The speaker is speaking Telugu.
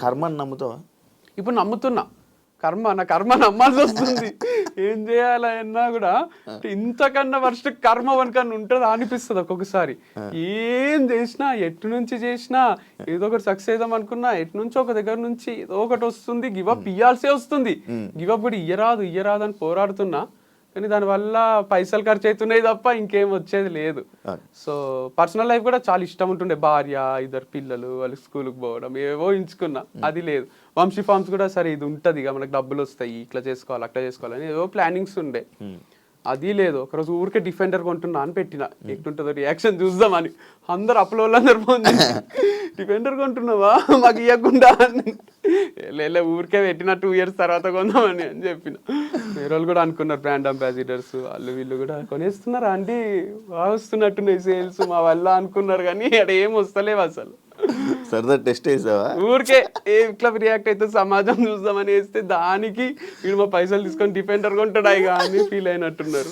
కర్మని నమ్ముతావా? ఇప్పుడు నమ్ముతున్నా. నా కర్మ నమ్మాల్సి వస్తుంది. ఏం చేయాలన్నా కూడా ఇంతకన్నా వర్స్ట్ కర్మ వనకన్నా ఉంటుందా అనిపిస్తుంది ఒక్కొక్కసారి. ఏం చేసినా ఎటు నుంచి చేసినా ఏదో ఒకటి సక్సెస్ అవుదాం అనుకున్నా ఎటు నుంచి ఒక దగ్గర నుంచి ఏదో ఒకటి వస్తుంది. గివప్ ఇయ్యాల్సే వస్తుంది. గివప్ కూడా ఇయ్యరాదు అని పోరాడుతున్నా. కానీ దానివల్ల పైసలు ఖర్చు అవుతున్నాయి తప్ప ఇంకేం వచ్చేది లేదు. సో పర్సనల్ లైఫ్ కూడా చాలా ఇష్టం ఉంటుండే. భార్య, 2 పిల్లలు, వాళ్ళు స్కూల్కి పోవడం ఏవో ఎంచుకున్నా, అది లేదు. వంశీ ఫార్మ్స్ కూడా సరే ఇది ఉంటుంది ఇక మనకు డబ్బులు వస్తాయి, ఇట్లా చేసుకోవాలి అట్లా చేసుకోవాలని ఏవో ప్లానింగ్స్ ఉండే, అది లేదు. ఒకరోజు ఊరికే డిఫెండర్ కొంటున్నా అని పెట్టిన, ఎట్లుంటుందో రియాక్షన్ చూద్దామని. అందరు వాళ్ళందరూ ఫోన్ చేసి డిఫెండర్ కొంటున్నావా మాకు ఇవ్వకుండా అని. లే ఊరికే పెట్టిన 2 years తర్వాత కొందామని అని చెప్పిన. వేరే వాళ్ళు కూడా అనుకున్నారు, బ్రాండ్ అంబాసిడర్స్ వాళ్ళు వీళ్ళు కూడా కొనేస్తున్నారు అండి, బాగా వస్తున్నట్టున్నాయి సేల్స్ మా వల్ల అనుకున్నారు. కానీ అక్కడ ఏం వస్తలేవు అసలు. సరదా టెస్ట్ వేసావా? ఊరికే ఇట్లా రియాక్ట్ అయితే సమాజం చూద్దామని వేస్తే దానికి వీడు మా పైసలు తీసుకొని డిఫెండర్ కొంటాడా ఇక అని ఫీల్ అయినట్టున్నారు.